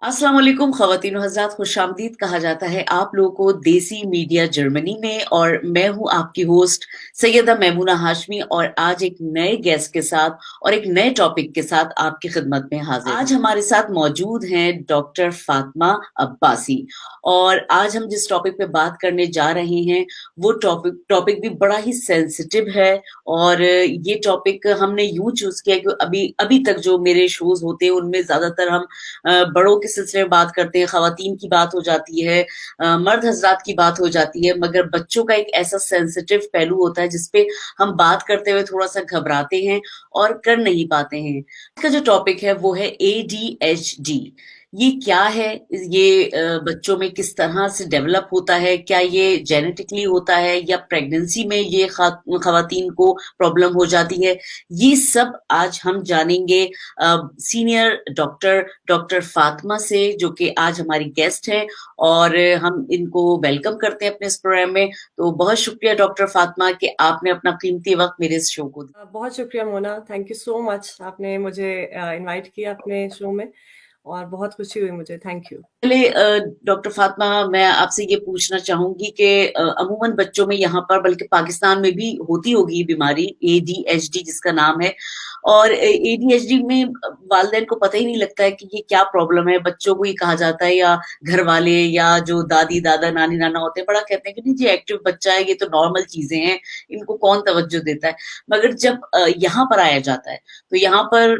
अस्सलाम वालेकुम ख़वातीन हज़रात, खुशामदीद कहा जाता है आप लोगों को देसी मीडिया जर्मनी में। और मैं हूँ आपकी होस्ट सैयदा मैमूना हाशमी, और आज एक नए गेस्ट के साथ और एक नए टॉपिक के साथ आपकी खिदमत में हाजिर आज हमारे साथ मौजूद हैं डॉक्टर फातिमा अब्बासी। और आज हम जिस टॉपिक पे बात करने जा रहे हैं वो टॉपिक टॉपिक भी बड़ा ही सेंसिटिव है। और ये टॉपिक हमने यूं चूज किया कि अभी अभी तक जो मेरे शोज होते हैं उनमें ज्यादातर हम बड़ों के सिलसिले में बात करते हैं, खवातीन की बात हो जाती है, मर्द हजरात की बात हो जाती है, मगर बच्चों का एक ऐसा सेंसिटिव पहलू होता है जिसपे हम बात करते हुए थोड़ा सा घबराते हैं और कर नहीं पाते हैं। इसका जो टॉपिक है वो है ADHD। ये क्या है? ये बच्चों में किस तरह से डेवलप होता है? क्या ये जेनेटिकली होता है या प्रेगनेंसी में ये खवातीन को प्रॉब्लम हो जाती है? ये सब आज हम जानेंगे सीनियर डॉक्टर फातिमा से, जो कि आज हमारी गेस्ट हैं। और हम इनको वेलकम करते हैं अपने इस प्रोग्राम में। तो बहुत शुक्रिया डॉक्टर फातिमा कि आपने अपना कीमती वक्त मेरे इस शो को दिया। बहुत शुक्रिया Mona, thank you so much. आपने मुझे इनवाइट किया अपने शो में और बहुत खुशी हुई मुझे। Thank you. पहले डॉक्टर फातिमा, मैं आपसे ये पूछना चाहूंगी कि अमूमन बच्चों में यहाँ पर, बल्कि पाकिस्तान में भी होती होगी ये बीमारी ADHD जिसका नाम है। और ADHD में वालिदैन को पता ही नहीं लगता है कि ये क्या प्रॉब्लम है। बच्चों को ही कहा जाता है, या घर वाले या जो दादी दादा नानी नाना होते हैं बड़ा कहते हैं कि नहीं जी एक्टिव बच्चा है, ये तो नॉर्मल चीजें हैं, इनको कौन तवज्जो देता है। मगर जब यहाँ पर आया जाता है तो यहाँ पर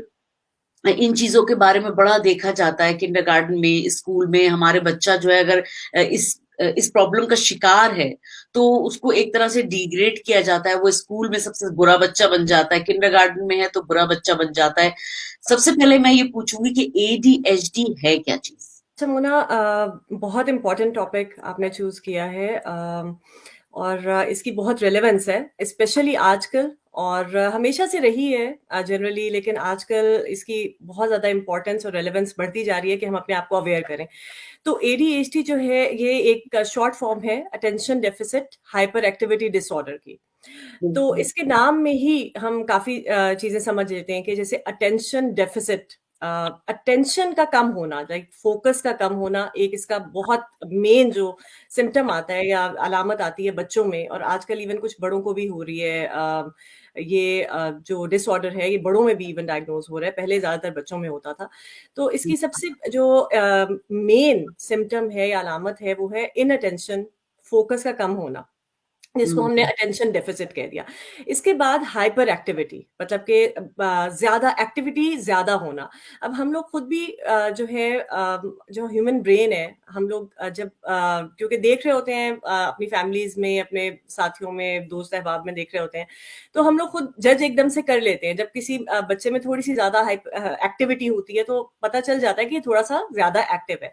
इन चीजों के बारे में बड़ा देखा जाता है। किंडरगार्टन में, स्कूल में हमारे बच्चा जो है अगर इस प्रॉब्लम का शिकार है तो उसको एक तरह से डिग्रेड किया जाता है। वो स्कूल में सबसे बुरा बच्चा बन जाता है, किंडरगार्टन में है तो बुरा बच्चा बन जाता है। सबसे पहले मैं ये पूछूंगी कि ADHD है क्या चीज? अच्छा मोना, बहुत इम्पोर्टेंट टॉपिक आपने चूज़ किया है। और इसकी बहुत रेलेवेंस है, स्पेशली आजकल। और हमेशा से रही है जनरली, लेकिन आजकल इसकी बहुत ज़्यादा इम्पोर्टेंस और रेलेवेंस बढ़ती जा रही है कि हम अपने आप को अवेयर करें। तो ADHD जो है ये एक शॉर्ट फॉर्म है attention deficit hyper activity disorder की। तो इसके नाम में ही हम काफ़ी चीज़ें समझ लेते हैं कि जैसे अटेंशन डेफिसिट, अटेंशन का कम होना, लाइक फोकस का कम होना, एक इसका बहुत मेन जो सिम्टम आता है या अलामत आती है बच्चों में, और आजकल इवन कुछ बड़ों को भी हो रही है। ये जो डिसऑर्डर है ये बड़ों में भी इवन डायग्नोज हो रहा है, पहले ज़्यादातर बच्चों में होता था। तो इसकी सबसे जो मेन सिम्टम है या अलामत है वो है इनअटेंशन, फोकस का कम होना, जिसको हमने अटेंशन डेफिसिट कह दिया। इसके बाद हाइपर एक्टिविटी, मतलब कि ज़्यादा एक्टिविटी ज़्यादा होना। अब हम लोग खुद भी जो है जो ह्यूमन ब्रेन है, हम लोग जब क्योंकि देख रहे होते हैं अपनी फैमिलीज़ में, अपने साथियों में, दोस्त अहबाब में देख रहे होते हैं, तो हम लोग खुद जज एकदम से कर लेते हैं। जब किसी बच्चे में थोड़ी-सी ज़्यादा एक्टिविटी होती है तो पता चल जाता है कि ये थोड़ा-सा ज़्यादा एक्टिव है।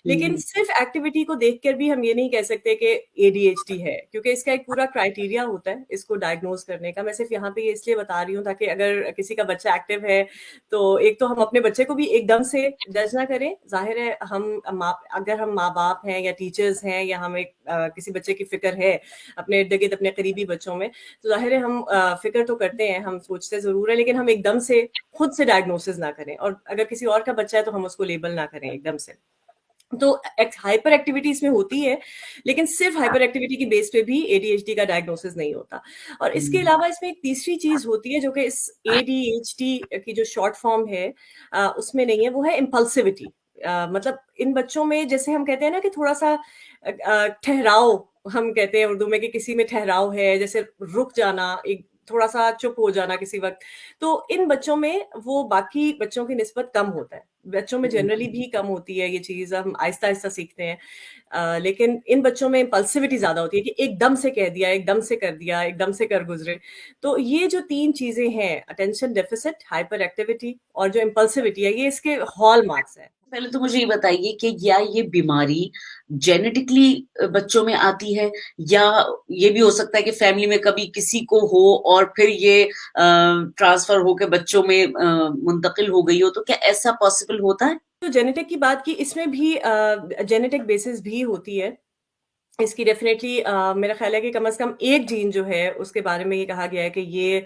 लेकिन सिर्फ एक्टिविटी को देखकर भी हम ये नहीं कह सकते कि ADHD है, क्योंकि इसका एक पूरा क्राइटेरिया होता है इसको डायग्नोज करने का। मैं सिर्फ यहाँ पे ये इसलिए बता रही हूँ ताकि अगर किसी का बच्चा एक्टिव है तो एक तो हम अपने बच्चे को भी एकदम से जज ना करें। जाहिर है अगर हम माँ बाप हैं या टीचर्स हैं या हमें किसी बच्चे की फिक्र है अपने इर्द गिर्द अपने करीबी बच्चों में, तो जाहिर है हम फिक्र तो करते हैं, हम सोचते जरूर है, लेकिन हम एकदम से खुद से डायग्नोसिस ना करें, और अगर किसी और का बच्चा है तो हम उसको लेबल ना करें एकदम से। तो हाइपर एक्टिविटी इसमें होती है, लेकिन सिर्फ हाइपर एक्टिविटी की बेस पे भी ADHD का डायग्नोसिस नहीं होता। और इसके अलावा इसमें एक तीसरी चीज होती है जो कि इस ADHD की जो शॉर्ट फॉर्म है उसमें नहीं है, वो है इम्पल्सिविटी। मतलब इन बच्चों में, जैसे हम कहते हैं ना कि थोड़ा सा ठहराव, हम कहते हैं उर्दू में कि किसी में ठहराव है, जैसे रुक जाना, एक थोड़ा सा चुप हो जाना किसी वक्त। तो इन बच्चों में वो बाकी बच्चों की निस्बत कम होता है। बच्चों में जनरली भी कम होती है ये चीज, हम आहिस्ता आहिस्ता सीखते हैं। लेकिन इन बच्चों में इम्पल्सिविटी ज्यादा होती है कि एकदम से कह दिया, एकदम से कर दिया, एकदम से कर गुजरे। तो ये जो तीन चीजें हैं, अटेंशन डेफिसिट, हाइपर एक्टिविटी और जो इम्पल्सिविटी है, ये इसके हॉल मार्क्स है। पहले तो मुझे ये बताइए कि क्या ये बीमारी जेनेटिकली बच्चों में आती है, या ये भी हो सकता है कि फैमिली में कभी किसी को हो और फिर ये ट्रांसफर होकर बच्चों में मुंतकिल हो गई हो? तो क्या ऐसा पॉसिबल होता है? तो जेनेटिक की बात की, इसमें भी जेनेटिक बेसिस भी होती है इसकी डेफिनेटली। मेरा ख्याल है कि कम से कम एक जीन जो है उसके बारे में ये कहा गया है कि ये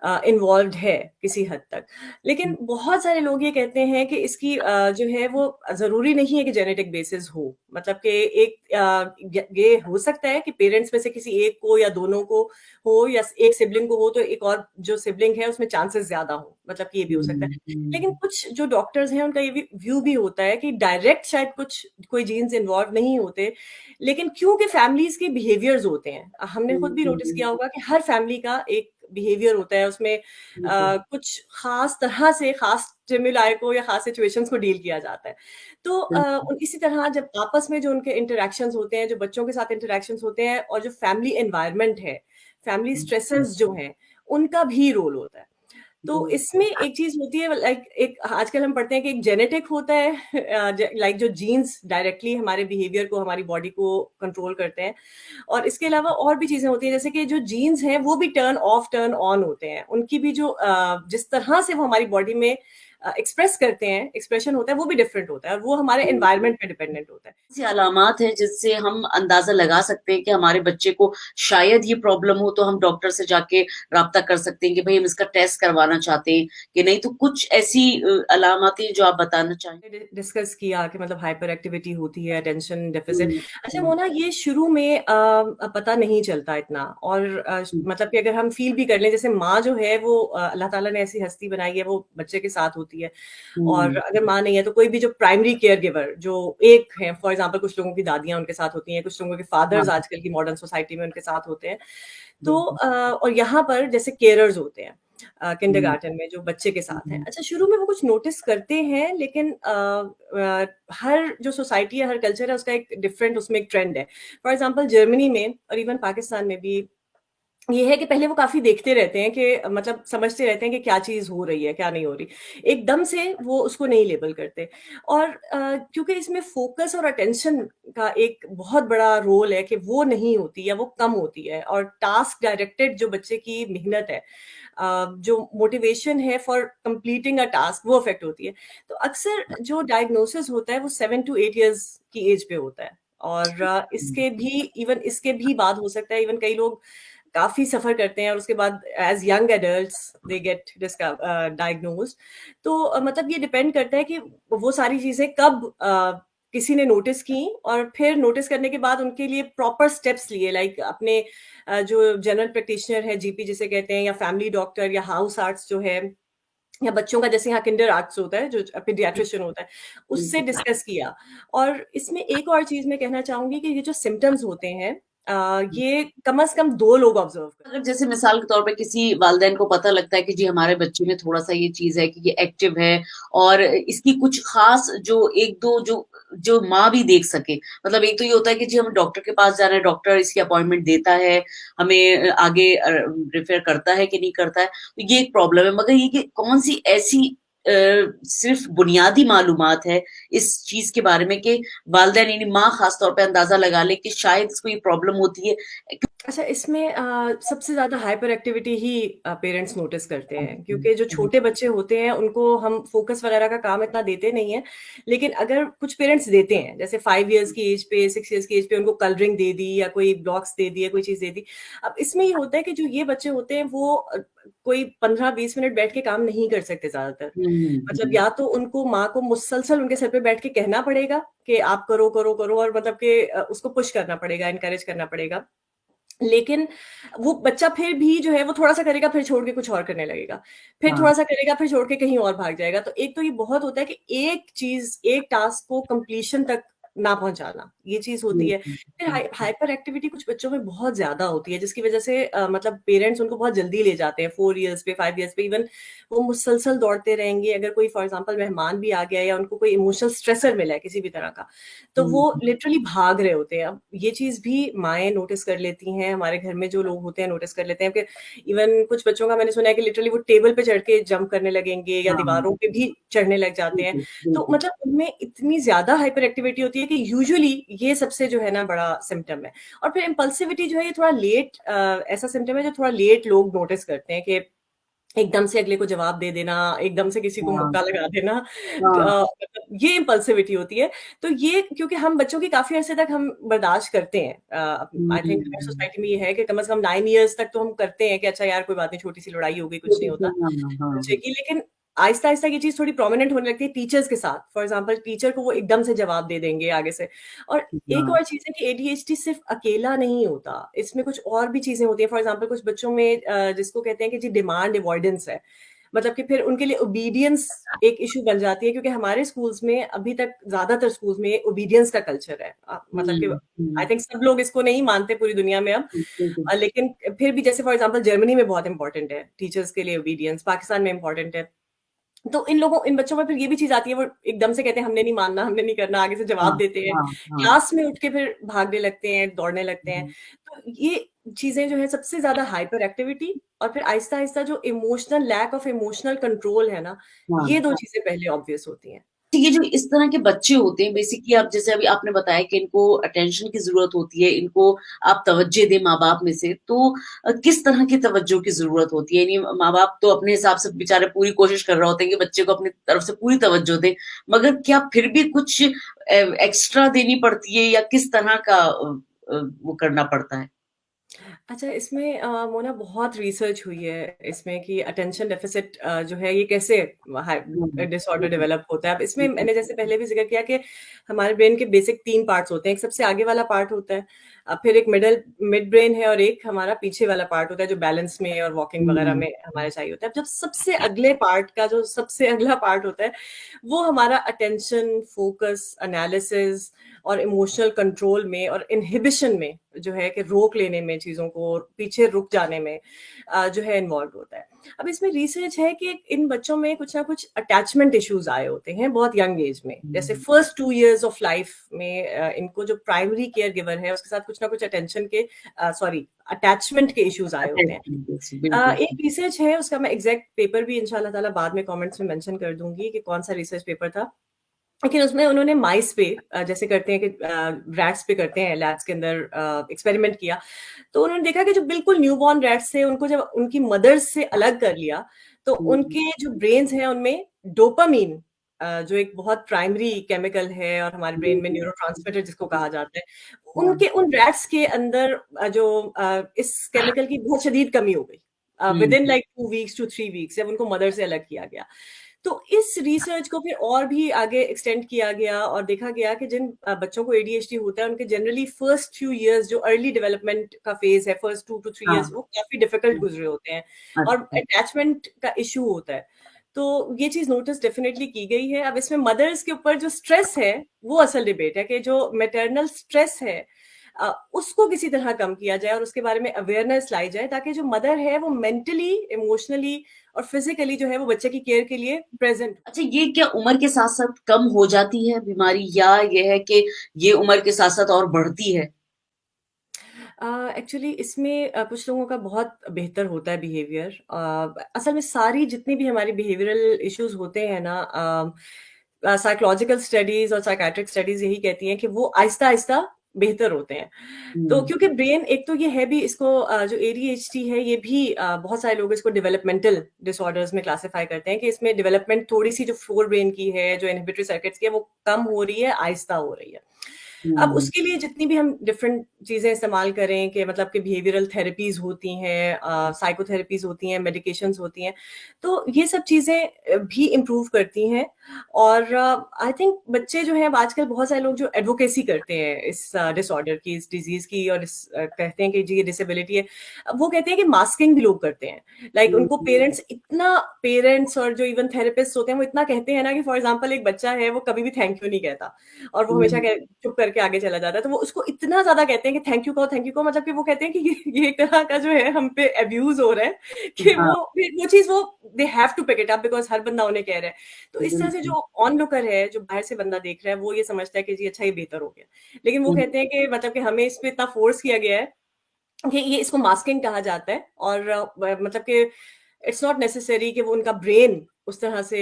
इन्वॉल्व्ड है किसी हद तक। लेकिन बहुत सारे लोग ये कहते हैं कि इसकी जो है वो ज़रूरी नहीं है कि जेनेटिक बेसिस हो। मतलब कि एक ये हो सकता है कि पेरेंट्स में से किसी एक को या दोनों को हो, या एक सिबलिंग को हो तो एक और जो सिबलिंग है उसमें चांसेस ज़्यादा हो, मतलब कि ये भी हो सकता है। लेकिन कुछ जो डॉक्टर्स हैं उनका ये भी व्यू भी होता है कि डायरेक्ट शायद कुछ कोई जीन्स इन्वॉल्व नहीं होते, लेकिन क्योंकि फैमिलीज़ के बिहेवियर्स होते हैं। हमने खुद भी नोटिस किया होगा कि हर फैमिली का एक बिहेवियर होता है, उसमें कुछ ख़ास तरह से ख़ास स्टिमुलाई को या ख़ास सिचुएशंस को डील किया जाता है। तो इसी तरह जब आपस में जो उनके इंटरैक्शंस होते हैं, जो बच्चों के साथ इंटरैक्शंस होते हैं, और जो फैमिली एनवायरनमेंट है, फैमिली स्ट्रेसेस जो हैं, उनका भी रोल होता है। तो इसमें एक चीज़ होती है, लाइक एक आजकल हम पढ़ते हैं कि एक जेनेटिक होता है, लाइक जो जीन्स डायरेक्टली हमारे बिहेवियर को, हमारी बॉडी को कंट्रोल करते हैं, और इसके अलावा और भी चीज़ें होती हैं, जैसे कि जो जीन्स हैं वो भी टर्न ऑफ टर्न ऑन होते हैं। उनकी भी जो जिस तरह से वो हमारी बॉडी में एक्सप्रेस करते हैं, एक्सप्रेशन होता है, वो भी डिफरेंट होता है, और वो हमारे एनवायरनमेंट पे डिपेंडेंट होता है। ऐसी अलामात हैं जिससे हम अंदाजा लगा सकते हैं कि हमारे बच्चे को शायद ये प्रॉब्लम हो, तो हम डॉक्टर से जाके राब्ता कर सकते हैं कि भई हम इसका टेस्ट करवाना चाहते हैं कि नहीं। तो कुछ ऐसी अलामातें जो आप बताना चाहें? डिस्कस किया कि मतलब हाइपर एक्टिविटी होती है, अटेंशन डेफिसिट। हुँ, अच्छा, हुँ, वो ना ये शुरू में पता नहीं चलता इतना, और हुँ, मतलब कि अगर हम फील भी कर लें, जैसे माँ जो है वो अल्लाह ताला ने ऐसी हस्ती बनाई है, वो बच्चे के साथ होती है। और हुँ, अगर माँ नहीं है तो कोई भी जो प्राइमरी केयर गिवर जो एक है, फॉर एग्जांपल कुछ लोगों की दादियाँ उनके साथ होती हैं, कुछ लोगों के फादर्स हाँ, आजकल की मॉडर्न सोसाइटी में उनके साथ होते हैं। तो बिल्कुल। और यहाँ पर जैसे केयरर्स होते हैं हुँ, किंडरगार्टन में जो बच्चे के साथ हैं। हुँ, अच्छा, शुरू में वो कुछ नोटिस करते हैं, लेकिन हर जो सोसाइटी है, हर कल्चर है, उसका एक डिफरेंट उसमें एक ट्रेंड है। फॉर एग्जांपल जर्मनी में और इवन पाकिस्तान में भी ये है कि पहले वो काफ़ी देखते रहते हैं कि मतलब समझते रहते हैं कि क्या चीज़ हो रही है, क्या नहीं हो रही। एकदम से वो उसको नहीं लेबल करते, और क्योंकि इसमें फ़ोकस और अटेंशन का एक बहुत बड़ा रोल है कि वो नहीं होती या वो कम होती है, और टास्क डायरेक्टेड जो बच्चे की मेहनत है, जो मोटिवेशन है फॉर कंप्लीटिंग अ टास्क, वो अफ़ेक्ट होती है। तो अक्सर जो डायग्नोसिस होता है वो 7 टू 8 इयर्स की एज पे होता है, और हुँ, इसके भी बाद हो सकता है, इवन कई लोग काफ़ी सफ़र करते हैं और उसके बाद as young adults they get diagnosed. तो मतलब ये डिपेंड करता है कि वो सारी चीज़ें कब किसी ने नोटिस की, और फिर नोटिस करने के बाद उनके लिए प्रॉपर स्टेप्स लिए, लाइक अपने जो जनरल प्रैक्टिशनर है, जीपी जिसे कहते हैं, या फैमिली डॉक्टर, या हाउस आर्ट्स जो है, या बच्चों का जैसे यहाँ किंडर आर्ट्स होता है, जो पीडियाट्रिशियन होता है, उससे बिल्कुल। डिस्कस किया। और इसमें एक और चीज़ मैं कहना चाहूँगी कि ये जो सिम्पटम्स होते हैं, ये कम से कम 2 लोग ऑब्ज़र्व करें। अगर जैसे मिसाल के तौर पे किसी वालिदैन को पता लगता है कि जी हमारे बच्चे में थोड़ा-सा ये चीज़ है कि ये एक्टिव है और इसकी कुछ ख़ास जो 1-2 जो जो माँ भी देख सके। मतलब एक तो ये होता है कि जी हमें डॉक्टर के पास जाना है, डॉक्टर इसकी अपॉइंटमेंट देता है, हमें आगे रेफ़र करता है कि नहीं करता है, तो ये एक प्रॉब्लम है। मगर ये कि कौन-सी ऐसी सिर्फ़ बुनियादी मालूमात है इस चीज़ के बारे में कि वालिदैन यानी माँ ख़ास तौर पे अंदाज़ा लगा ले कि शायद इसको ये प्रॉब्लम होती है। अच्छा, इसमें सबसे ज़्यादा हाइपर एक्टिविटी ही पेरेंट्स नोटिस करते हैं, क्योंकि जो छोटे बच्चे होते हैं उनको हम फ़ोकस वगैरह का काम इतना देते नहीं हैं। लेकिन अगर कुछ पेरेंट्स देते हैं, जैसे 5 इयर्स की एज पे, 6 इयर्स की एज पे उनको कलरिंग दे दी, या कोई ब्लॉक्स दे दिए, कोई चीज़ दे दी। अब इसमें ये होता है कि जो ये बच्चे होते हैं वो कोई 15-20 मिनट बैठ के काम नहीं कर सकते ज़्यादातर। हुँ, मतलब हुँ। या तो उनको माँ को मुसलसल उनके सर पे बैठ के कहना पड़ेगा कि आप करो, करो, करो, और मतलब कि उसको पुश करना पड़ेगा, एनकरेज करना पड़ेगा। लेकिन वो बच्चा फिर भी जो है वो थोड़ा-सा करेगा, फिर छोड़ के कुछ और करने लगेगा। फिर हाँ। थोड़ा-सा करेगा, फिर छोड़ के कहीं और भाग जाएगा। तो एक तो ये बहुत होता है कि एक चीज़, एक टास्क को कंप्लीशन तक ना पहुँचाना, ये चीज़ होती हुँ, है। हुँ, फिर हुँ, हाइपर एक्टिविटी कुछ बच्चों में बहुत ज़्यादा होती है, जिसकी वज़ह से मतलब पेरेंट्स उनको बहुत जल्दी ले जाते हैं, 4 इयर्स पे, 5 इयर्स पे, इवन वो मुसलसल दौड़ते रहेंगे। अगर कोई फॉर एग्ज़ाम्पल मेहमान भी आ गया, या उनको कोई इमोशनल स्ट्रेसर मिला है किसी भी तरह का, तो हुँ, वो लिटरली भाग रहे होते हैं। अब ये चीज़ भी माएँ नोटिस कर लेती हैं, हमारे घर में जो लोग होते हैं नोटिस कर लेते हैं कि इवन कुछ बच्चों का मैंने सुना है कि लिटरली वो टेबल पे चढ़ के जंप करने लगेंगे, या हाँ, दीवारों पे भी चढ़ने लग जाते हैं। बिल्कुल, तो बिल्कुल। मतलब उनमें इतनी ज़्यादा हाइपर एक्टिविटी होती है कि यूजुअली ये सबसे जो है ना बड़ा सिम्पटम है। और फिर इम्पल्सिविटी जो है, ये थोड़ा लेट ऐसा सिम्पटम है जो थोड़ा लेट लोग नोटिस करते हैं कि एकदम से अगले को जवाब दे देना, एकदम से किसी को हाँ मुक्का लगा देना, हाँ। मतलब ये इम्पल्सिविटी होती है। तो ये क्योंकि हम बच्चों की काफ़ी अर्से तक हम बर्दाश्त करते हैं, आई थिंक हमारी हम्म। सोसाइटी में ये है कि कम से कम 9 इयर्स तक तो हम करते हैं कि अच्छा यार कोई बात नहीं, छोटी-सी लड़ाई हो गई, कुछ नहीं होता हाँ हाँ बच्चे हाँ। की। लेकिन आहिस्ता-आहिस्ता ये चीज़ थोड़ी प्रोमिनेंट होने लगती है टीचर्स के साथ। फॉर एग्ज़ाम्पल टीचर को वो एकदम से जवाब दे देंगे आगे से। और एक हाँ। और चीज़ है कि एडीएचडी सिर्फ़ अकेला नहीं होता, इसमें कुछ और भी चीज़ें होती हैं। फॉर एग्ज़ाम्पल कुछ बच्चों में जिसको कहते हैं कि जी डिमांड अवॉइडेंस है। मतलब कि फिर उनके लिए ओबीडियंस एक इश्यू बन जाती है, क्योंकि हमारे स्कूल्स में अभी तक ज़्यादातर स्कूल्स में ओबीडियंस का कल्चर है। मतलब कि आई हम्म। थिंक सब लोग इसको नहीं मानते पूरी दुनिया में अब। बिल्कुल। लेकिन फिर भी जैसे फॉर एग्ज़ाम्पल जर्मनी में बहुत इम्पोर्टेंट है टीचर्स के लिए ओबीडियंस, पाकिस्तान में इम्पोर्टेंट है। तो इन बच्चों में फिर ये भी चीज़ आती है, वो एकदम से कहते हैं हमने नहीं मानना, हमने नहीं करना, आगे से हाँ जवाब देते हैं। हाँ हाँ। क्लास में उठ के फिर भागने लगते हैं, दौड़ने लगते हैं। हम्म, तो ये चीज़ें जो है सबसे ज़्यादा हाइपर एक्टिविटी और फिर आहिस्ता-आहिस्ता जो emotional lack of emotional control है ना, ये हाँ। 2 चीज़ें पहले ऑब्वियस होती हैं। तो ये जो इस तरह के बच्चे होते हैं बेसिकली, आप जैसे अभी आपने बताया कि इनको अटेंशन की ज़रूरत होती है, इनको आप तवज्जो दें माँ-बाप में से, तो किस तरह की तवज्जो की ज़रूरत होती है? यानी माँ-बाप तो अपने हिसाब से बेचारे पूरी कोशिश कर रहे होते हैं कि बच्चे को अपनी तरफ से पूरी तवज्जो दें, मगर क्या फिर भी कुछ एक्स्ट्रा देनी पड़ती है या किस तरह का वो करना पड़ता है? अच्छा, इसमें मोना बहुत रिसर्च हुई है इसमें कि अटेंशन डेफिसिट जो है ये कैसे हुँ, डिसऑर्डर हुँ, डेवलप होता है। अब इसमें हुँ, मैंने जैसे पहले भी ज़िक्र किया कि हमारे ब्रेन के बेसिक 3 पार्ट्स होते हैं। एक सबसे आगे वाला पार्ट होता है, फिर एक मिड ब्रेन है और एक हमारा पीछे वाला पार्ट होता है जो बैलेंस में और वॉकिंग वगैरह हुँ, में हमारे चाहिए होता है। अब जब सबसे अगले पार्ट का जो सबसे अगला पार्ट होता है, वो हमारा अटेंशन, फोकस, एनालिसिस और इमोशनल कंट्रोल में और इन्हिबिशन में जो है कि रोक लेने में चीज़ों को, पीछे रुक जाने में जो है इन्वॉल्व होता है। अब इसमें रिसर्च है कि इन बच्चों में कुछ ना कुछ अटैचमेंट इश्यूज़ आए होते हैं बहुत यंग एज में। जैसे हुँ। फर्स्ट 2 इयर्स ऑफ लाइफ में इनको जो प्राइमरी केयर गिवर है उसके साथ कुछ ना कुछ अटेंशन के सॉरी अटैचमेंट के इश्यूज़ आए होते हैं। अटैचमेंट जैसे बिल्कुल। एक रिसर्च है उसका मैं एग्ज़ैक्ट पेपर भी इंशाल्लाह ताला बाद में कमेंट्स में मेंशन कर दूँगी कि कौन-सा रिसर्च पेपर था। लेकिन उसमें उन्होंने माइस पे जैसे करते हैं कि रैट्स पे करते हैं लैब्स के अंदर एक्सपेरिमेंट किया। तो उन्होंने देखा कि जो बिल्कुल न्यूबॉर्न रैट्स थे उनको जब उनकी मदर्स से अलग कर लिया, तो हुँ, उनके जो ब्रेन्स हैं उनमें डोपामाइन जो एक बहुत प्राइमरी केमिकल है और हमारे ब्रेन में हुँ, न्यूरोट्रांसमीटर जिसको कहा जाता है, हाँ, उनके उन रैट्स के अंदर इस केमिकल की बहुत शदीद कमी हो गई। हुँ, within like 2 weeks to 3 weeks जब उनको मदर से अलग किया गया। तो इस रिसर्च को फिर और भी आगे एक्सटेंड किया गया और देखा गया कि जिन बच्चों को एडीएचडी होता है उनके जनरली फर्स्ट फ्यू इयर्स जो अर्ली डेवलपमेंट का फेज है फर्स्ट 2 टू 3 हाँ, इयर्स वो काफी डिफिकल्ट हुँ, गुजरे होते हैं और अच्छा। अटैचमेंट का इशू होता है। तो ये चीज नोटिस डेफिनेटली की गई है। अब इसमें मदर्स के ऊपर जो स्ट्रेस है वो असल डिबेट है कि जो मैटरनल स्ट्रेस है उसको किसी तरह कम किया जाए और उसके बारे में अवेयरनेस लाई जाए ताकि जो मदर है वो मेंटली, इमोशनली और फिजिकली जो है वो बच्चे की केयर के लिए प्रेजेंट। अच्छा, ये क्या उम्र के साथ-साथ कम हो जाती है बीमारी या ये है कि ये उम्र के साथ-साथ और बढ़ती है? एक्चुअली इसमें कुछ लोगों का बहुत बेहतर होता है बिहेवियर। असल में सारी जितनी भी हमारी बिहेवियरल इश्यूज होते हैं ना, साइकोलॉजिकल स्टडीज और साइकेट्रिक स्टडीज यही कहती हैं कि वो आहिस्ता आहिस्ता बेहतर होते हैं। तो हुँ, क्योंकि ब्रेन एक तो ये है भी इसको जो एडीएचडी है ये भी बहुत सारे लोग इसको डेवलपमेंटल डिसऑर्डर्स में क्लासिफाई करते हैं कि इसमें डेवलपमेंट थोड़ी सी जो फोर ब्रेन की है जो इनहिबिटरी सर्किट्स की है वो कम हो रही है, आहिस्ता हो रही है। अब हुँ, उसके लिए जितनी भी हम डिफरेंट चीज़ें इस्तेमाल करें कि मतलब कि बिहेवियरल थेरेपीज़ होती हैं, साइकोथेरेपीज़ होती हैं, मेडिकेशंस होती हैं, तो ये सब चीज़ें भी इम्प्रूव करती हैं। और आई थिंक बच्चे जो हैं अब आजकल बहुत सारे लोग जो एडवोकेसी करते हैं इस डिसऑर्डर की, इस डिज़ीज़ की और कहते हैं कि जी ये डिसेबिलिटी है। अब वो कहते हैं कि मास्किंग भी लोग करते हैं। लाइक हुँ, उनको हुँ, पेरेंट्स और जो इवन थेरेपिस्ट होते हैं वो इतना कहते हैं ना कि फॉर एग्जांपल एक बच्चा है वो कभी भी थैंक यू नहीं कहता और वो हमेशा हुँ, चुप करके आगे चला जाता है। तो वो उसको इतना ज़्यादा कहते हैं कि थैंक यू कहो मतलब कि वो कहते हैं कि ये एक तरह का जो है हम पे अब्यूज़ हो रहा है कि हाँ, वो चीज़ वो they have to pick it up because हर बंदा उन्हें कह रहा है। तो इस तरह से बिल्कुल। जो ऑनलुकर है, जो बाहर से बंदा देख रहा है, वो ये समझता है कि जी अच्छा ये बेहतर हो गया। लेकिन वो हुँ, कहते हैं कि मतलब कि हमें इस पे इतना फ़ोर्स किया गया है कि ये इसको मास्किंग कहा जाता है और मतलब कि इट्स नॉट नेसेसरी कि वो उनका ब्रेन उस तरह से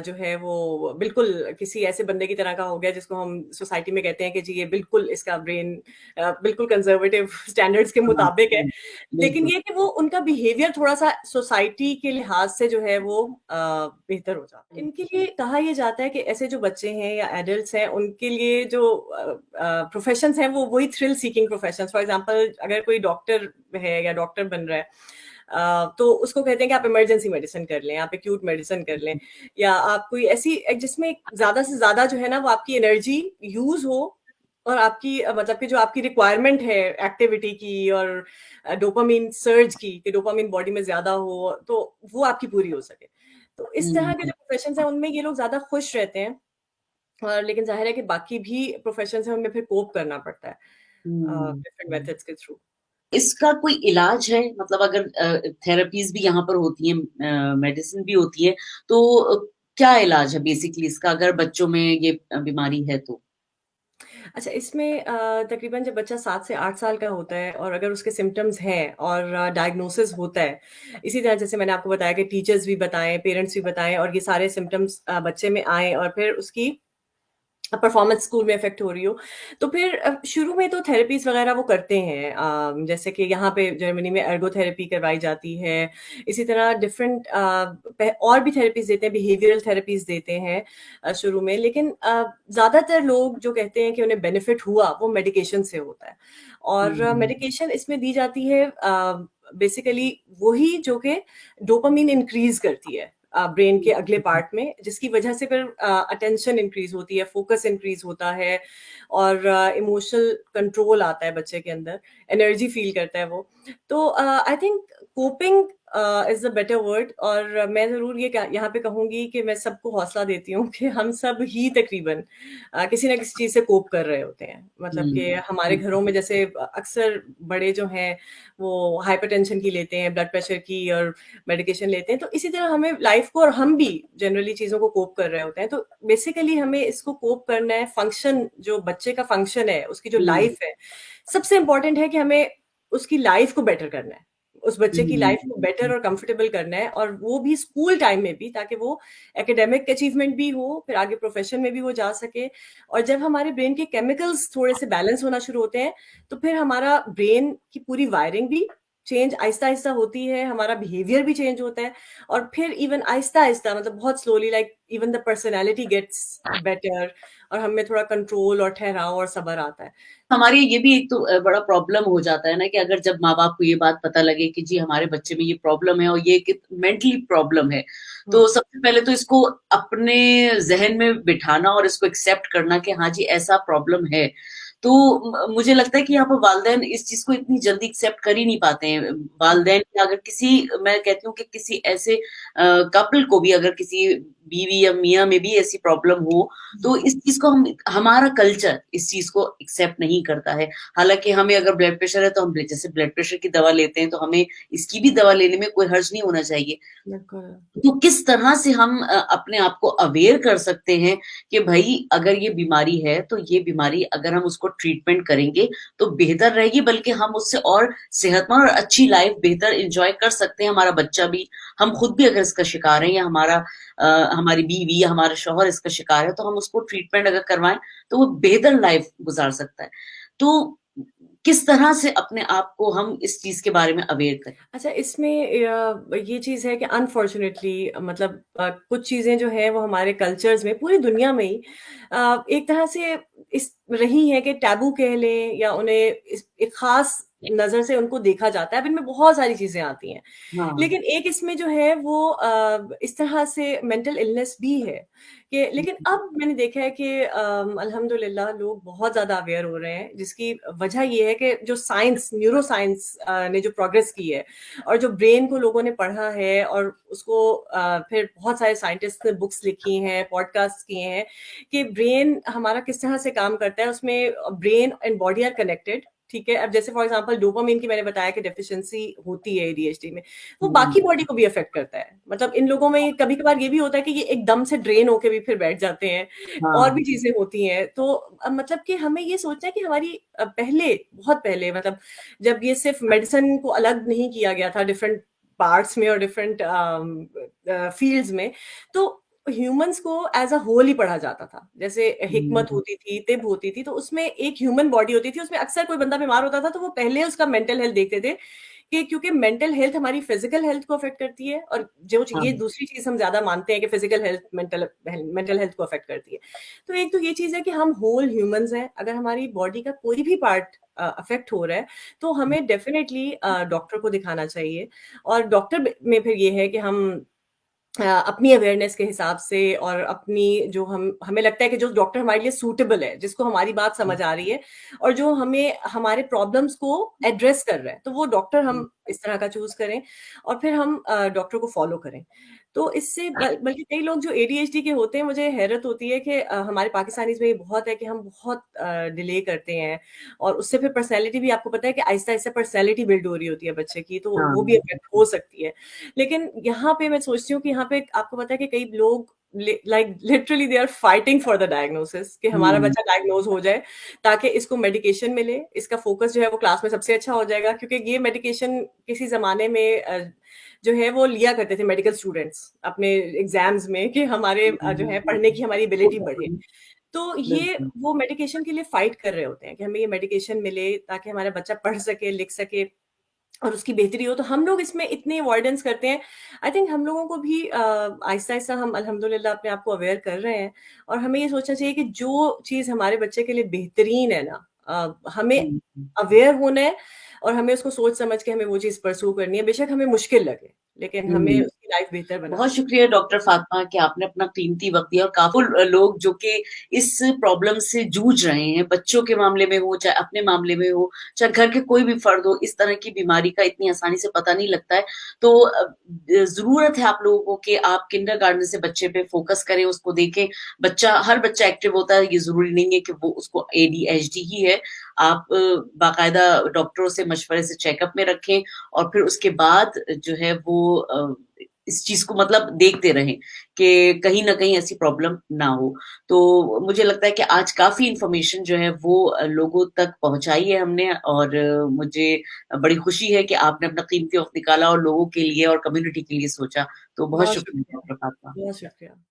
जो है वो बिल्कुल किसी ऐसे बंदे की तरह का हो गया जिसको हम सोसाइटी में कहते हैं कि जी ये बिल्कुल इसका ब्रेन बिल्कुल कंजर्वेटिव स्टैंडर्ड्स के हाँ, मुताबिक है। लेकिन बिल्कुल। ये कि वो उनका बिहेवियर थोड़ा-सा सोसाइटी के लिहाज से जो है वो बेहतर हो जाता है। इनके लिए कहा ये जाता है कि ऐसे जो बच्चे हैं या एडल्ट्स हैं, उनके लिए जो प्रोफ़ेशंस हैं वो वही thrill seeking professions, for example अगर कोई डॉक्टर है या डॉक्टर बन रहा है, तो उसको कहते हैं कि आप इमरजेंसी मेडिसिन कर लें, आप एक्यूट मेडिसिन कर लें, या आप कोई ऐसी जिसमें ज़्यादा से ज़्यादा जो है ना वो आपकी एनर्जी यूज़ हो, और आपकी मतलब कि जो आपकी रिक्वायरमेंट है एक्टिविटी की और डोपामाइन सर्ज की, कि डोपामाइन बॉडी में ज़्यादा हो, तो वो आपकी पूरी हो सके। तो इस तरह के हुँ, जो प्रोफ़ेशंस हैं उनमें ये लोग ज़्यादा खुश रहते हैं, और लेकिन ज़ाहिर है कि बाकी भी प्रोफ़ेशंस हैं उनमें फिर कोप करना पड़ता है हुँ, डिफरेंट हुँ। मेथड्स के थ्रू। इसका कोई इलाज है? मतलब अगर थेरेपीज़ भी यहाँ पर होती हैं, मेडिसिन भी होती है, तो क्या इलाज है बेसिकली इसका अगर बच्चों में ये बीमारी है तो? अच्छा, इसमें तकरीबन जब बच्चा 7 से 8 साल का होता है और अगर उसके सिम्पटम्स हैं और डायग्नोसिस होता है, इसी तरह जैसे मैंने आपको बताया कि टीचर्स भी बताएँ, पेरेंट्स भी बताएँ और ये सारे सिम्पटम्स बच्चे में आएँ और फिर उसकी परफॉर्मेंस स्कूल में इफ़ेक्ट हो रही हो, तो फिर शुरू में तो थेरेपीज़ वगैरह वो करते हैं। जैसे कि यहाँ पे जर्मनी में एर्गोथेरेपी करवाई जाती है। इसी तरह डिफरेंट और भी थेरेपीज़ देते हैं, बिहेवियरल थेरेपीज़ देते हैं शुरू में। लेकिन ज़्यादातर लोग जो कहते हैं कि उन्हें बेनिफिट हुआ, वो मेडिकेशन से होता है। और हुँ, मेडिकेशन इसमें दी जाती है बेसिकली वही जो कि डोपामाइन इंक्रीज़ करती है ब्रेन के अगले पार्ट में, जिसकी वजह से फिर अटेंशन इंक्रीज होती है, फोकस इंक्रीज होता है, और इमोशनल कंट्रोल आता है बच्चे के अंदर, एनर्जी फील करता है वो। तो I think coping is the better word. और मैं ज़रूर ये यहाँ पे कहूँगी कि मैं सबको हौसला देती हूँ कि हम सब ही तकरीबन किसी ना किसी चीज़ से कोप कर रहे होते हैं। मतलब हुँ, कि हमारे हुँ, घरों में जैसे अक्सर बड़े जो हैं वो हाइपरटेंशन की लेते हैं, ब्लड प्रेशर की, और मेडिकेशन लेते हैं, तो इसी तरह हमें लाइफ को, और हम भी जनरली चीज़ों को कोप कर रहे होते हैं। तो बेसिकली हमें इसको कोप करना है, फंक्शन जो बच्चे का फंक्शन है, उसकी जो हुँ, लाइफ है, सबसे इम्पोर्टेंट है कि हमें उसकी लाइफ को बेटर करना है। उस बच्चे की हुँ, लाइफ को बेटर और कंफर्टेबल करना है, और वो भी स्कूल टाइम में भी, ताकि वो एकेडमिक अचीवमेंट भी हो, फिर आगे प्रोफेशन में भी वो जा सके। और जब हमारे ब्रेन के केमिकल्स थोड़े से बैलेंस होना शुरू होते हैं, तो फिर हमारा ब्रेन की पूरी वायरिंग भी चेंज आहिस्ता-आहिस्ता होती है, हमारा बिहेवियर भी चेंज होता है, और फिर इवन आहिस्ता-आहिस्ता, मतलब बहुत slowly, like even the personality gets better, और हम में थोड़ा कंट्रोल और ठहराव और सब्र आता है। हमारे ये भी एक तो बड़ा प्रॉब्लम हो जाता है ना कि अगर जब माँ-बाप को ये बात पता लगे कि जी हमारे बच्चे में ये प्रॉब्लम है और ये एक मेंटली प्रॉब्लम है, हुँ, तो सबसे पहले तो इसको अपने ज़हन में बिठाना और इसको एक्सेप्ट करना कि हाँ जी, ऐसा प्रॉब्लम है। तो मुझे लगता है कि यहाँ पर वालिदैन इस चीज़ को इतनी जल्दी एक्सेप्ट कर ही नहीं पाते हैं। हुँ, वालिदैन या अगर किसी मैं कहती हूँ कि किसी ऐसे कपल को भी अगर किसी बीवी या मियाँ में भी ऐसी प्रॉब्लम हो, तो हुँ, इस चीज़ को हम हमारा कल्चर इस चीज़ को एक्सेप्ट नहीं करता है। हालाँकि हमें अगर ब्लड प्रेशर है तो हम जैसे ब्लड प्रेशर की दवा लेते हैं तो हमें इसकी भी दवा लेने में कोई हर्ज नहीं होना चाहिए। बिल्कुल। तो किस तरह से हम अपने आप को अवेयर कर सकते हैं कि भई अगर ये बीमारी है, तो ये बीमारी अगर हम उसको ट्रीटमेंट करेंगे, तो बेहतर रहेगी बल्कि हम उससे और सेहतमंद और अच्छी लाइफ़ बेहतर एन्जॉय कर सकते हैं, हमारा बच्चा भी, हम खुद भी अगर इसका शिकार हैं या हमारी बीवी या हमारा शौहर इसका शिकार है, तो हम उसको ट्रीटमेंट अगर करवाएँ, तो वो बेहतर लाइफ़ गुज़ार सकता है। तो किस तरह से अपने आप को हम इस चीज़ के बारे में अवेयर करें? अच्छा, इसमें ये चीज़ है कि अनफॉर्च्युनेटली मतलब कुछ चीज़ें जो हैं वो हमारे कल्चर्स में, पूरी दुनिया में ही एक तरह से इस रही हैं कि टैबू कह लें, या उन्हें इस एक ख़ास नज़र से उनको देखा जाता है। अब इनमें बहुत सारी चीज़ें आती हैं। हाँ। लेकिन एक इसमें जो है वो इस तरह से मेंटल इलनेस भी है, कि लेकिन अब मैंने देखा है कि अल्हम्दुलिल्लाह लोग बहुत ज़्यादा अवेयर हो रहे हैं, जिसकी वजह ये है कि जो साइंस, न्यूरो साइंस ने जो प्रोग्रेस की है, और जो ब्रेन को लोगों ने पढ़ा है, और उसको फिर बहुत सारे साइंटिस्ट ने बुक्स लिखी हैं, पॉडकास्ट किए हैं, कि ब्रेन हमारा किस तरह से काम करता है, उसमें brain and body are connected. ठीक है, अब जैसे फॉर एग्जांपल डोपामाइन की मैंने बताया कि डेफिशिएंसी होती है एडीएचडी में, वो हुँ, बाकी बॉडी को भी अफेक्ट करता है। मतलब इन लोगों में कभी-कभार ये भी होता है कि ये एकदम से ड्रेन होके भी फिर बैठ जाते हैं, और हाँ। भी चीज़ें होती हैं। तो मतलब कि हमें ये सोचना है कि हमारी पहले, बहुत पहले, मतलब जब ये सिर्फ़ मेडिसिन को अलग नहीं किया गया था डिफरेंट पार्ट्स में और डिफरेंट फील्ड्स में, तो ह्यूमंस को एज अ होल ही पढ़ा जाता था। जैसे हिकमत होती थी, तिब होती थी, तो उसमें एक ह्यूमन बॉडी होती थी, उसमें अक्सर कोई बंदा बीमार होता था तो वो पहले उसका मेंटल हेल्थ देखते थे, कि क्योंकि मेंटल हेल्थ हमारी फिजिकल हेल्थ को अफेक्ट करती है, और जो हाँ, ये दूसरी चीज हम ज्यादा मानते हैं कि फिजिकल हेल्थ मेंटल हेल्थ को अफेक्ट करती है। तो एक तो ये चीज है कि हम होल ह्यूमंस हैं, अगर हमारी बॉडी का कोई भी पार्ट अफेक्ट हो रहा है तो हमें डेफिनेटली डॉक्टर को दिखाना चाहिए। और डॉक्टर में फिर ये है कि हम अपनी अवेयरनेस के हिसाब से, और अपनी जो हमें लगता है कि जो डॉक्टर हमारे लिए सूटेबल है, जिसको हमारी बात समझ आ रही है और जो हमें हमारे प्रॉब्लम्स को एड्रेस कर रहा है, तो वो डॉक्टर हम इस तरह का चूज करें और फिर हम डॉक्टर को फॉलो करें। तो इससे बल्कि कई लोग जो एडीएचडी के होते हैं, मुझे हैरत होती है कि हमारे पाकिस्तानीज में ये बहुत है कि हम बहुत डिले करते हैं, और उससे फिर पर्सनैलिटी भी, आपको पता है कि आहिस्ता आहिस्ता पर्सनैलिटी बिल्ड हो रही होती है बच्चे की, तो वो भी हाँ, अफेक्ट हो सकती है। लेकिन यहाँ पे मैं सोचती हूँ कि यहाँ पे आपको पता है कि कई लोग like literally they are fighting for the diagnosis, कि हमारा हुँ, बच्चा डायग्नोज हो जाए, ताकि इसको मेडिकेशन मिले, इसका फोकस जो है वो क्लास में सबसे अच्छा हो जाएगा। क्योंकि ये मेडिकेशन किसी जमाने में जो है वो लिया करते थे मेडिकल स्टूडेंट्स अपने एग्जाम्स में, कि हमारे जो है पढ़ने की हमारी एबिलिटी बढ़े। तो ये बिल्कुल। वो मेडिकेशन के लिए फाइट कर रहे होते हैं कि हमें ये मेडिकेशन मिले ताकि हमारा बच्चा पढ़ सके, लिख सके और उसकी बेहतरी हो। तो हम लोग इसमें इतनी अवॉइडेंस करते हैं। आई थिंक हम लोगों को भी आहिस्ता आहिस्ता हम अल्हम्दुलिल्लाह अपने आप को अवेयर कर रहे हैं, और हमें ये सोचना चाहिए कि जो चीज़ हमारे बच्चे के लिए बेहतरीन है ना, हमें हुँ, हुँ। अवेयर होना है, और हमें उसको सोच समझ के हमें वो चीज़ परस्यू करनी है। बेशक हमें मुश्किल लगे, लेकिन हमें हुँ। उसकी लाइफ बेहतर बहुत बनानी है। शुक्रिया डॉक्टर फातिमा कि आपने अपना कीमती वक़्त दिया और काफ़ी लोग जो कि इस प्रॉब्लम से जूझ रहे हैं, बच्चों के मामले में हो, चाहे अपने मामले में हो, चाहे घर के कोई भी फ़र्द हो, इस तरह की बीमारी का इतनी आसानी से पता नहीं लगता है। तो ज़रूरत है आप लोगों को कि आप किंडरगार्टन से बच्चे पे फ़ोकस करें, उसको देखें। हर बच्चा एक्टिव होता है, ये ज़रूरी नहीं है कि वो उसको एडीएचडी ही है। आप बाकायदा डॉक्टरों से मशवरे से चेकअप में रखें और फिर उसके बाद जो है वो इस चीज़ को मतलब देखते रहें कि कहीं न कहीं ऐसी प्रॉब्लम ना हो। तो मुझे लगता है कि आज काफ़ी इन्फॉर्मेशन जो है वो लोगों तक पहुँचाई है हमने और मुझे बड़ी खुशी है कि आपने अपना कीमती वक़्त निकाला और लोगों के लिए और कम्युनिटी के लिए सोचा। तो बहुत बहुत शुक्रिया शुक्रिया, डॉक्टर फातिमा। बहुत शुक्रिया।